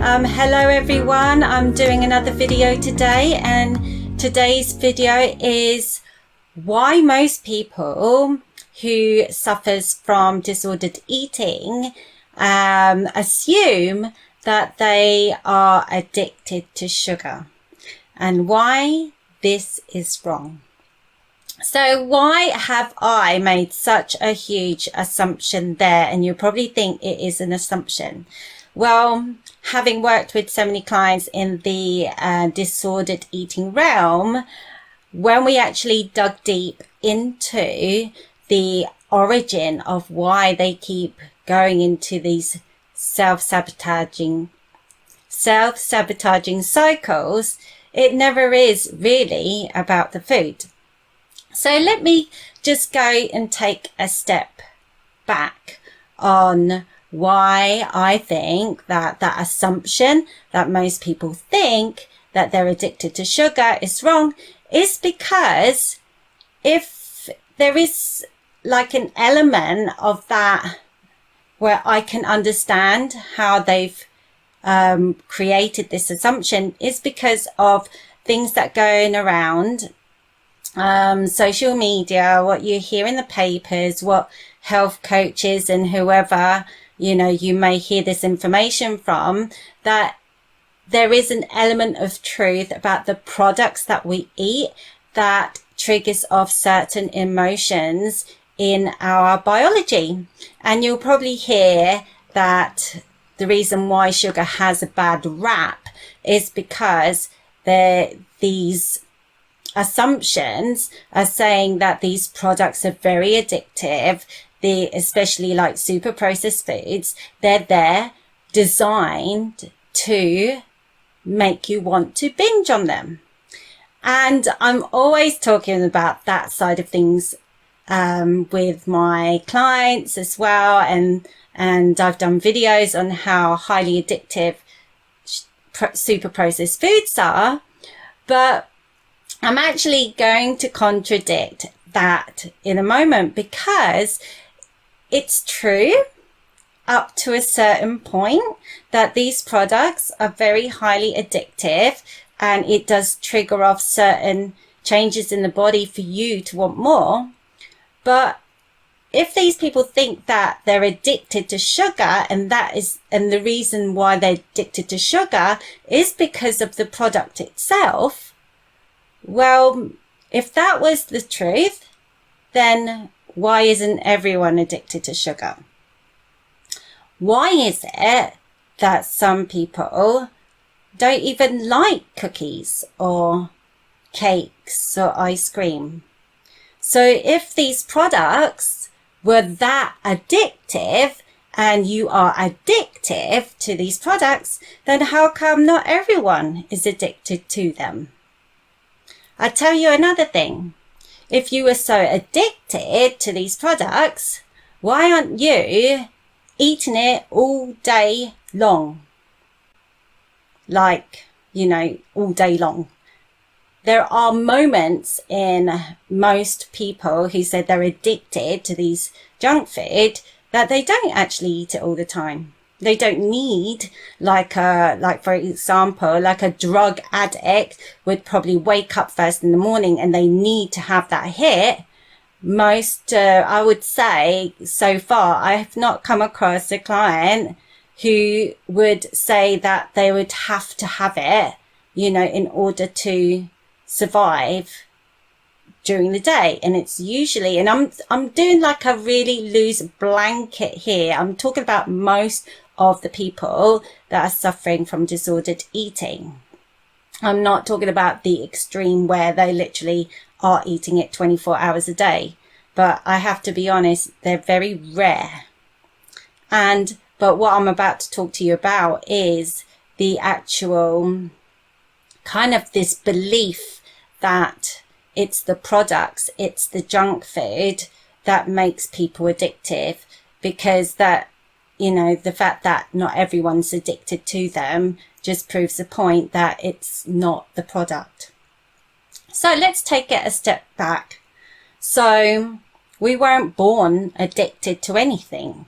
Hello everyone, I'm doing another video today, and today's video is why most people who suffers from disordered eating assume that they are addicted to sugar, and why this is wrong. So why have I made such a huge assumption there? And you probably think it is an assumption. Well, having worked with so many clients in the disordered eating realm, when we actually dug deep into the origin of why they keep going into these self-sabotaging cycles, it never is really about the food. So let me just go and take a step back on why I think that that assumption that most people think that they're addicted to sugar is wrong, is because if there is like an element of that where I can understand how they've created this assumption, is because of things that going around social media, what you hear in the papers, what health coaches and whoever, you may hear this information from, that there is an element of truth about the products that we eat that triggers off certain emotions in our biology. And you'll probably hear that the reason why sugar has a bad rap is because these assumptions are saying that these products are very addictive, especially like super processed foods. They're designed to make you want to binge on them. And I'm always talking about that side of things with my clients as well, and I've done videos on how highly addictive super processed foods are, but I'm actually going to contradict that in a moment, because it's true up to a certain point that these products are very highly addictive, and it does trigger off certain changes in the body for you to want more. But if these people think that they're addicted to sugar, and the reason why they're addicted to sugar is because of the product itself, well, if that was the truth, then why isn't everyone addicted to sugar? Why is it that some people don't even like cookies or cakes or ice cream? So if these products were that addictive, and you are addictive to these products, then how come not everyone is addicted to them? I'll tell you another thing. If you were so addicted to these products, why aren't you eating it all day long? Like, all day long. There are moments in most people who say they're addicted to these junk food that they don't actually eat it all the time. They don't need, for example, like a drug addict would probably wake up first in the morning and they need to have that hit. Most, I would say so far, I have not come across a client who would say that they would have to have it, in order to survive during the day. And it's usually, and I'm doing like a really loose blanket here. I'm talking about most of the people that are suffering from disordered eating. I'm not talking about the extreme where they literally are eating it 24 hours a day, but I have to be honest, they're very rare. But what I'm about to talk to you about is the actual kind of this belief that it's the products, it's the junk food that makes people addictive, because that, the fact that not everyone's addicted to them just proves the point that it's not the product. So let's take it a step back. So we weren't born addicted to anything.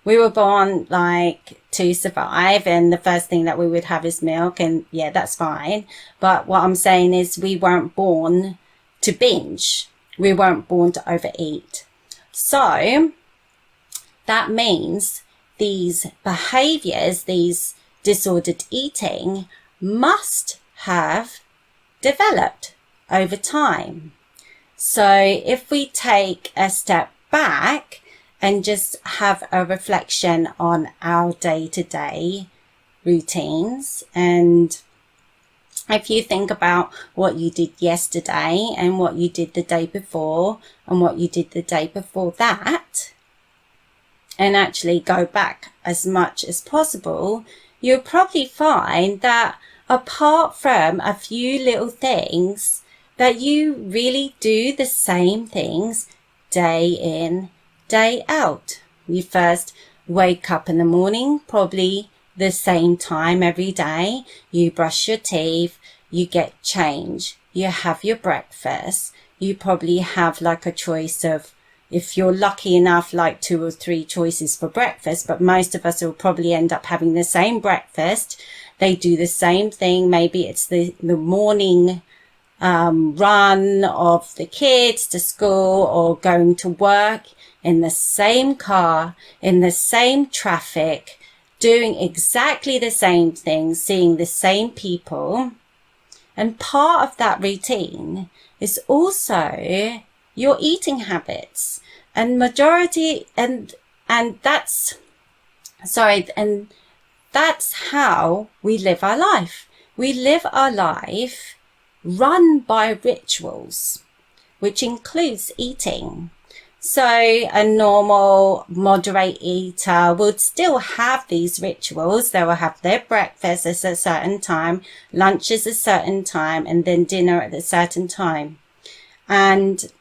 We were born like to survive, and the first thing that we would have is milk, and yeah, that's fine. But what I'm saying is we weren't born to binge. We weren't born to overeat. So that means these behaviors, these disordered eating, must have developed over time. So if we take a step back and just have a reflection on our day-to-day routines, and if you think about what you did yesterday and what you did the day before and what you did the day before that, and actually go back as much as possible, you'll probably find that apart from a few little things, that you really do the same things day in, day out. You first wake up in the morning, probably the same time every day. You brush your teeth, you get change, you have your breakfast. You probably have like a choice of, if you're lucky enough, like 2 or 3 choices for breakfast, but most of us will probably end up having the same breakfast. They do the same thing. Maybe it's the morning run of the kids to school, or going to work in the same car, in the same traffic, doing exactly the same things, seeing the same people. And part of that routine is also your eating habits, and that's how we live our life. We live our life run by rituals, which includes eating. So a normal moderate eater would still have these rituals. They will have their breakfast at a certain time, lunch at a certain time, and then dinner at a certain time. And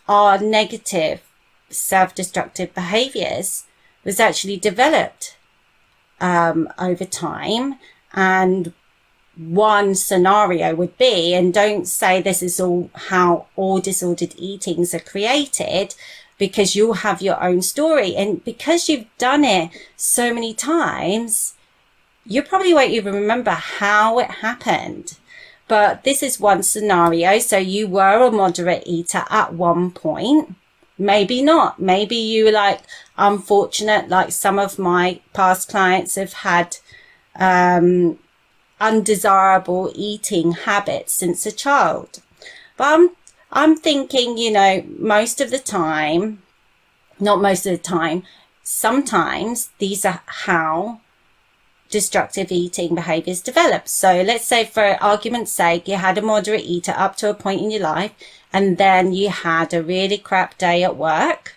our negative self-destructive behaviors was actually developed over time. And one scenario would be, and don't say this is all how all disordered eatings are created, because you'll have your own story, and because you've done it so many times, you probably won't even remember how it happened. But this is one scenario. So you were a moderate eater at one point, maybe not, maybe you were like unfortunate, like some of my past clients have had undesirable eating habits since a child. But I'm thinking, most of the time, not most of the time, sometimes these are how destructive eating behaviors develop. So let's say, for argument's sake, you had a moderate eater up to a point in your life, and then you had a really crap day at work,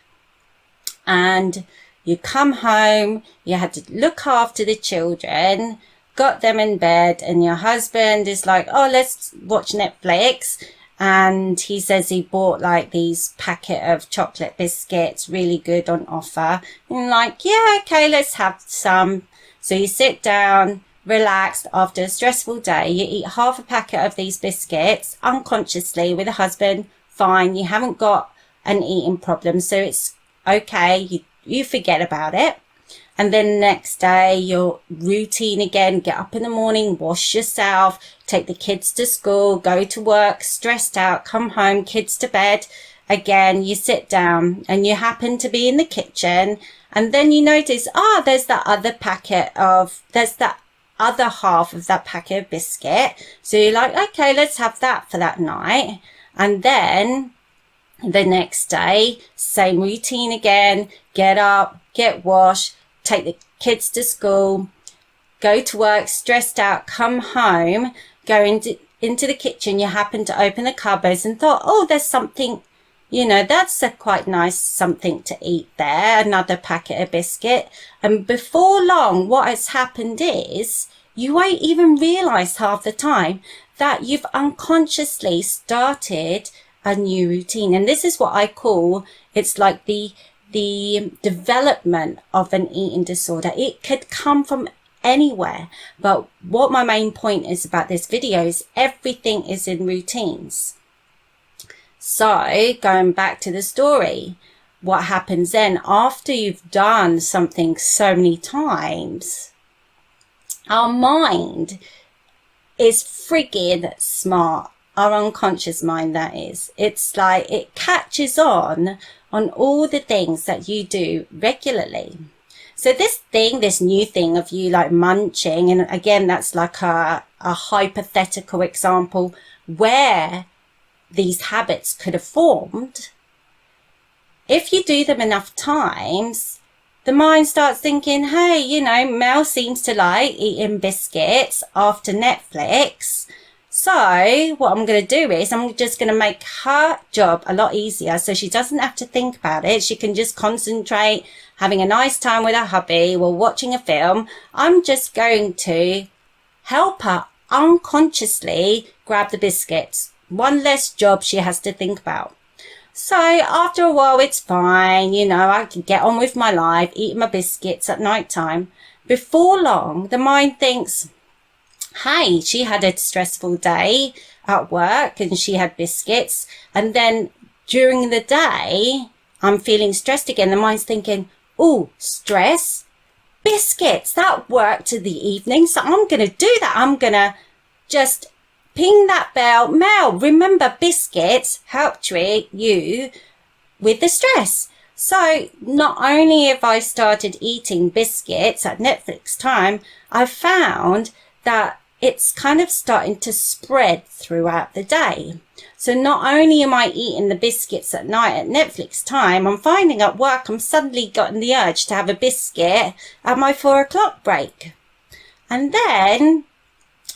and you come home, you had to look after the children, got them in bed, and your husband is like, oh, let's watch Netflix. And he says he bought like these packet of chocolate biscuits, really good, on offer. And you're like, yeah, okay, let's have some. So you sit down, relaxed after a stressful day. You eat half a packet of these biscuits unconsciously with a husband. Fine. You haven't got an eating problem. So it's okay. You forget about it. And then next day, your routine again, get up in the morning, wash yourself, take the kids to school, go to work, stressed out, come home, kids to bed. Again, you sit down and you happen to be in the kitchen, and then you notice, there's that other half of that packet of biscuit. So you're like, okay, let's have that for that night. And then the next day, same routine again, get up, get washed, take the kids to school, go to work, stressed out, come home, go into the kitchen. You happen to open the cupboards and thought, oh, there's something, that's a quite nice something to eat there, another packet of biscuit. And before long, what has happened is you won't even realize half the time that you've unconsciously started a new routine. And this is what I call, it's like the development of an eating disorder. It could come from anywhere, but what my main point is about this video is everything is in routines. So going back to the story, what happens then, after you've done something so many times, our mind is friggin' smart. Our unconscious mind, that is. It's like it catches on all the things that you do regularly. So this new thing of you like munching, and again, that's like a hypothetical example where these habits could have formed. If you do them enough times, the mind starts thinking, hey, you know, Mel seems to like eating biscuits after Netflix. So what I'm going to do is I'm just going to make her job a lot easier so she doesn't have to think about it. She can just concentrate, having a nice time with her hubby while watching a film. I'm just going to help her unconsciously grab the biscuits. One less job she has to think about. So after a while, it's fine. You know, I can get on with my life, eating my biscuits at night time. Before long, the mind thinks, hey, she had a stressful day at work and she had biscuits. And then during the day, I'm feeling stressed again. The mind's thinking, oh, stress, biscuits, that worked to the evening. So I'm going to do that. I'm going to just ping that bell. Mel, remember biscuits help treat you with the stress. So not only have I started eating biscuits at Netflix time, I've found that it's kind of starting to spread throughout the day. So not only am I eating the biscuits at night at Netflix time, I'm finding at work I'm suddenly getting the urge to have a biscuit at my 4 o'clock break. And then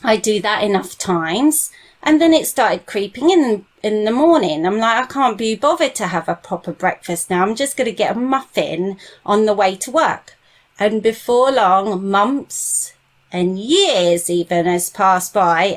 I do that enough times, and then it started creeping in the morning. I'm like, I can't be bothered to have a proper breakfast now. I'm just going to get a muffin on the way to work. And before long, months and years even has passed by,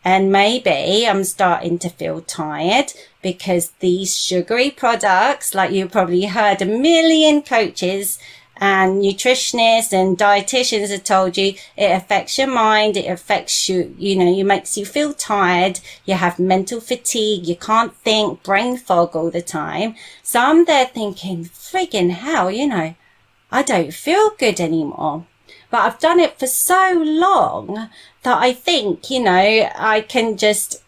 and maybe I'm starting to feel tired because these sugary products, like you probably heard a million coaches and nutritionists and dietitians have told you, it affects your mind, it affects you, you know, it makes you feel tired, you have mental fatigue, you can't think, brain fog all the time. So I'm there thinking, friggin' hell, you know, I don't feel good anymore. But I've done it for so long that I think, you know, I can just,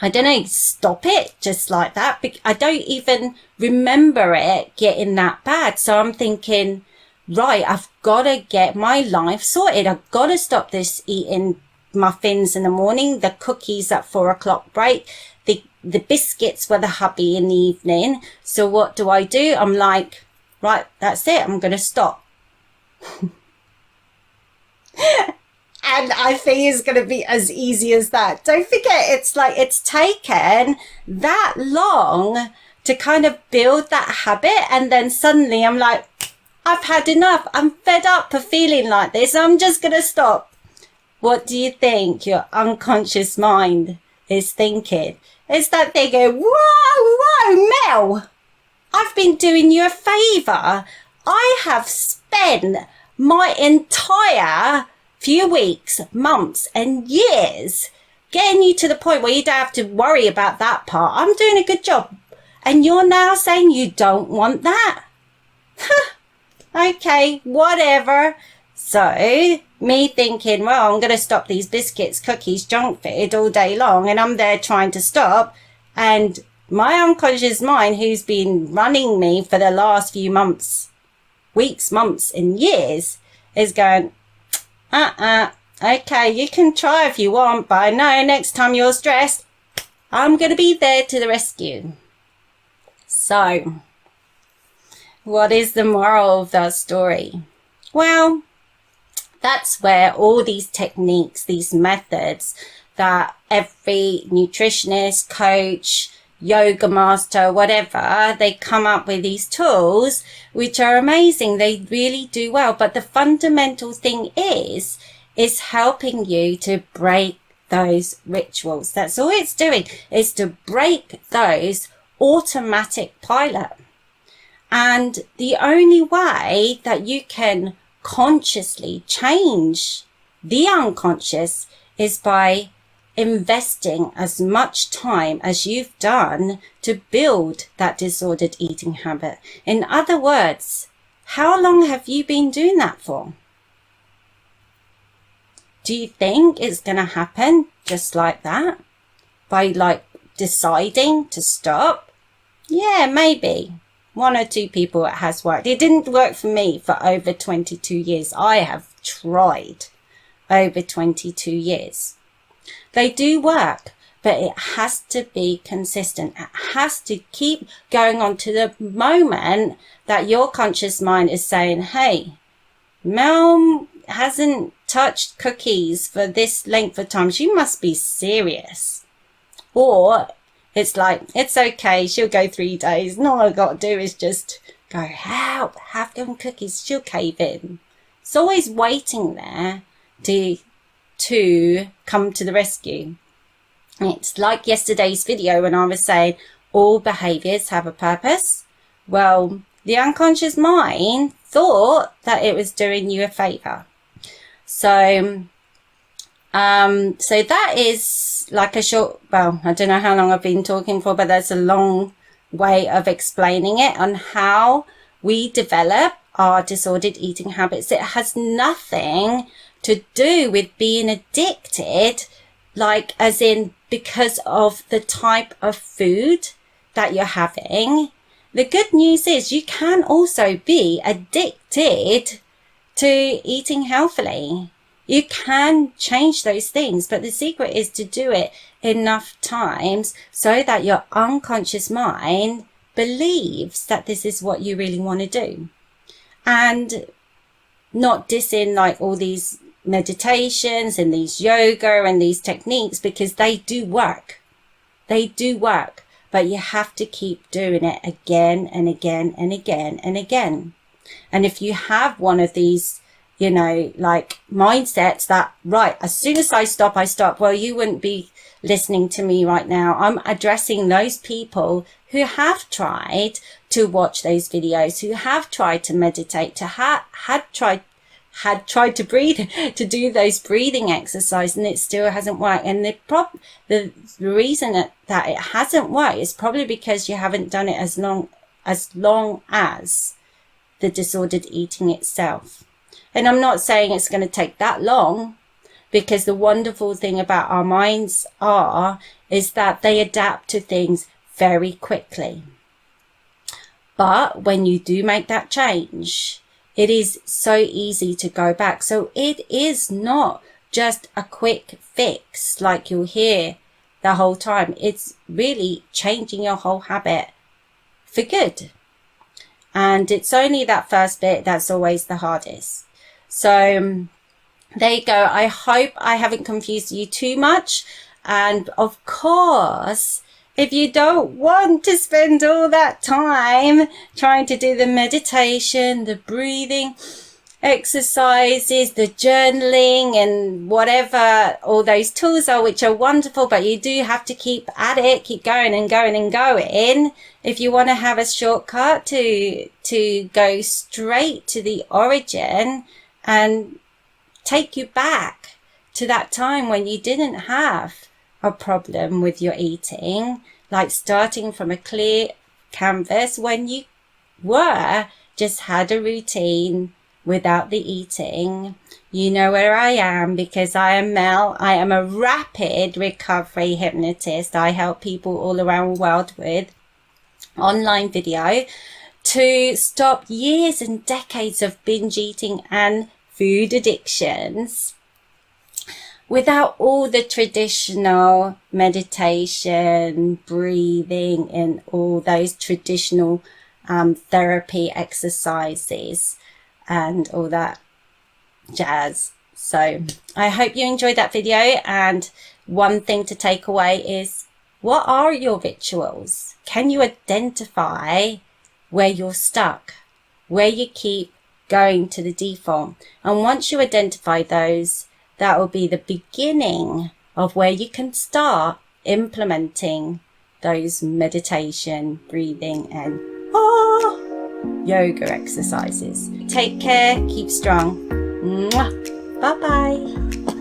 I don't know, stop it just like that. I don't even remember it getting that bad. So I'm thinking, right, I've got to get my life sorted. I've got to stop this eating muffins in the morning, the cookies at 4 o'clock break, the biscuits with the hubby in the evening. So what do? I'm like, right, that's it. I'm going to stop. And I think it's going to be as easy as that. Don't forget, it's like it's taken that long to kind of build that habit. And then suddenly I'm like, I've had enough. I'm fed up of feeling like this. I'm just going to stop. What do you think your unconscious mind is thinking? It's that thinking, whoa, Mel, I've been doing you a favour. I have spent my entire few weeks, months and years getting you to the point where you don't have to worry about that part. I'm doing a good job. And you're now saying you don't want that? Okay, whatever. So me thinking, well, I'm going to stop these biscuits, cookies, junk food all day long. And I'm there trying to stop. And my unconscious mind, who's been running me for the last few months, weeks, months and years, is going, okay, you can try if you want, but I know next time you're stressed, I'm going to be there to the rescue. So, what is the moral of that story? Well, that's where all these techniques, these methods that every nutritionist, coach, yoga master, whatever, they come up with these tools which are amazing. They really do well. But the fundamental thing is helping you to break those rituals. That's all it's doing, is to break those automatic pilot. And the only way that you can consciously change the unconscious is by investing as much time as you've done to build that disordered eating habit. In other words, how long have you been doing that for? Do you think it's going to happen just like that? By like deciding to stop? Yeah, maybe. 1 or 2 people it has worked. It didn't work for me for over 22 years. I have tried over 22 years. They do work, but it has to be consistent. It has to keep going on to the moment that your conscious mind is saying, hey, Mel hasn't touched cookies for this length of time. She must be serious. Or it's like, it's okay, she'll go 3 days. And all I've got to do is just go, help, have them cookies. She'll cave in. It's always waiting there to come to the rescue. It's like yesterday's video when I was saying all behaviours have a purpose. Well, the unconscious mind thought that it was doing you a favour. So that is like a short, well, I don't know how long I've been talking for, but that's a long way of explaining it on how we develop our disordered eating habits. It has nothing to do with being addicted, like as in because of the type of food that you're having. The good news is you can also be addicted to eating healthily. You can change those things, but the secret is to do it enough times so that your unconscious mind believes that this is what you really want to do. And not dissing like all these meditations and these yoga and these techniques, because they do work. They do work, but you have to keep doing it again and again and again and again. And if you have one of these, you know, like mindsets that, right, as soon as I stop, well, you wouldn't be listening to me right now. I'm addressing those people who have tried to watch those videos, who have tried to meditate, had tried to breathe, to do those breathing exercises, and it still hasn't worked. And the reason that it hasn't worked is probably because you haven't done it as long as the disordered eating itself. And I'm not saying it's going to take that long, because the wonderful thing about our minds is that they adapt to things very quickly. But when you do make that change, it is so easy to go back. So it is not just a quick fix like you'll hear the whole time. It's really changing your whole habit for good. And it's only that first bit that's always the hardest. So there you go. I hope I haven't confused you too much. And of course, if you don't want to spend all that time trying to do the meditation, the breathing exercises, the journaling and whatever all those tools are, which are wonderful, but you do have to keep at it, keep going and going and going. If you want to have a shortcut to go straight to the origin and take you back to that time when you didn't have a problem with your eating, like starting from a clear canvas when you just had a routine without the eating. You know where I am, because I am Mel. I am a rapid recovery hypnotist. I help people all around the world with online video to stop years and decades of binge eating and food addictions without all the traditional meditation, breathing, and all those traditional therapy exercises and all that jazz. So I hope you enjoyed that video. And one thing to take away is, what are your rituals? Can you identify where you're stuck, where you keep going to the default? And once you identify those, that will be the beginning of where you can start implementing those meditation, breathing and yoga exercises. Take care, keep strong. Bye bye.